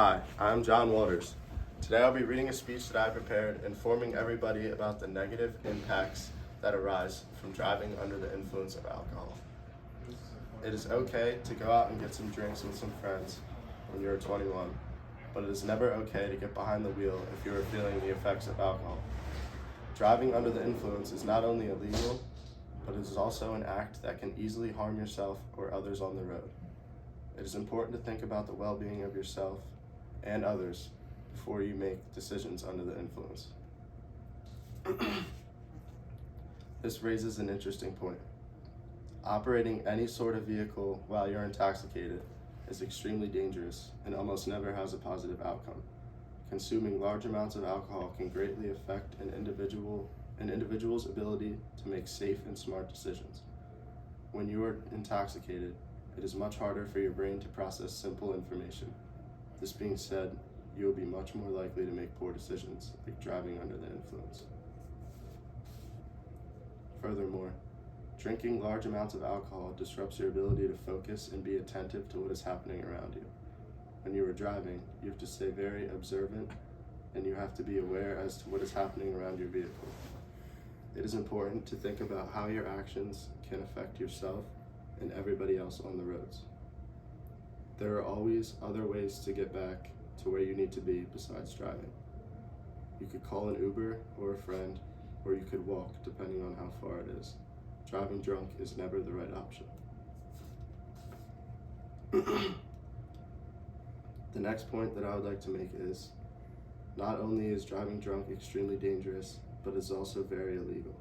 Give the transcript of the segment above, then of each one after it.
Hi, I'm John Waters. Today I'll be reading a speech that I prepared informing everybody about the negative impacts that arise from driving under the influence of alcohol. It is okay to go out and get some drinks with some friends when you're 21, but it is never okay to get behind the wheel if you are feeling the effects of alcohol. Driving under the influence is not only illegal, but it is also an act that can easily harm yourself or others on the road. It is important to think about the well-being of yourself and others before you make decisions under the influence. This raises an interesting point. Operating any sort of vehicle while you're intoxicated is extremely dangerous and almost never has a positive outcome. Consuming large amounts of alcohol can greatly affect an individual's ability to make safe and smart decisions. When you are intoxicated, it is much harder for your brain to process simple information. This being said, you will be much more likely to make poor decisions, like driving under the influence. Furthermore, drinking large amounts of alcohol disrupts your ability to focus and be attentive to what is happening around you. When you are driving, you have to stay very observant and you have to be aware as to what is happening around your vehicle. It is important to think about how your actions can affect yourself and everybody else on the roads. There are always other ways to get back to where you need to be besides driving. You could call an Uber or a friend, or you could walk depending on how far it is. Driving drunk is never the right option. The next point that I would like to make is, not only is driving drunk extremely dangerous, but it's also very illegal.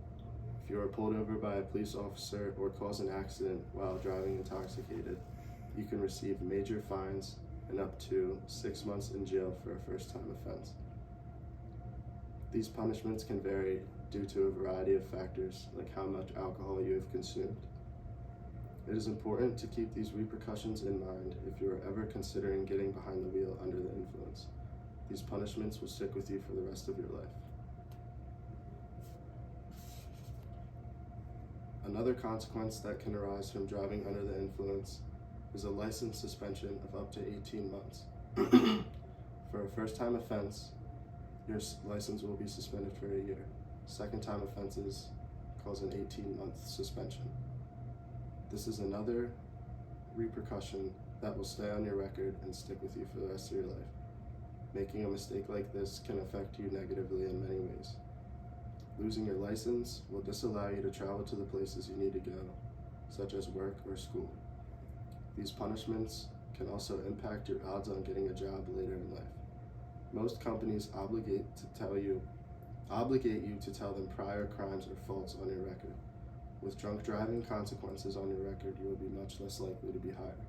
If you are pulled over by a police officer or cause an accident while driving intoxicated, you can receive major fines and up to 6 months in jail for a first-time offense. These punishments can vary due to a variety of factors, like how much alcohol you have consumed. It is important to keep these repercussions in mind if you are ever considering getting behind the wheel under the influence. These punishments will stick with you for the rest of your life. Another consequence that can arise from driving under the influence is a license suspension of up to 18 months. For a first-time offense, your license will be suspended for a year. Second-time offenses cause an 18-month suspension. This is another repercussion that will stay on your record and stick with you for the rest of your life. Making a mistake like this can affect you negatively in many ways. Losing your license will disallow you to travel to the places you need to go, such as work or school. These punishments can also impact your odds on getting a job later in life. Most companies obligate you to tell them prior crimes or faults on your record. With drunk driving consequences on your record, you will be much less likely to be hired.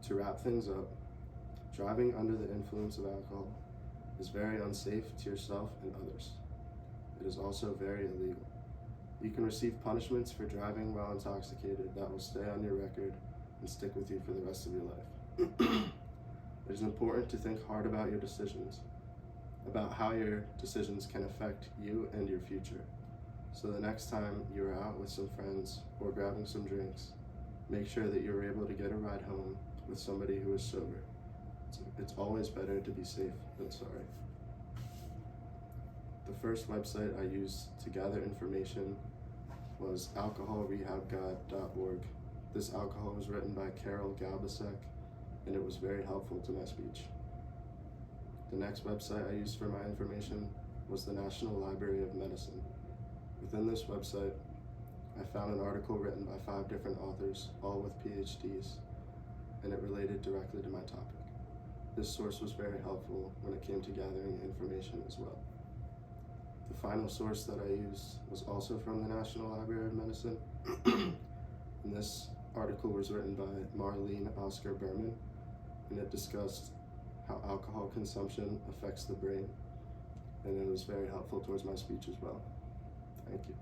To wrap things up, driving under the influence of alcohol is very unsafe to yourself and others. It is also very illegal. You can receive punishments for driving while intoxicated that will stay on your record and stick with you for the rest of your life. It is important to think hard about your decisions, about how your decisions can affect you and your future. So the next time you're out with some friends or grabbing some drinks, make sure that you're able to get a ride home with somebody who is sober. It's always better to be safe than sorry. The first website I used to gather information was alcoholrehabguide.org. This alcohol was written by Carol Galbasek, and it was very helpful to my speech. The next website I used for my information was the National Library of Medicine. Within this website, I found an article written by 5 different authors, all with PhDs, and it related directly to my topic. This source was very helpful when it came to gathering information as well. The final source that I used was also from the National Library of Medicine, and this article was written by Marlene Oscar Berman, and it discussed how alcohol consumption affects the brain, and it was very helpful towards my speech as well. Thank you.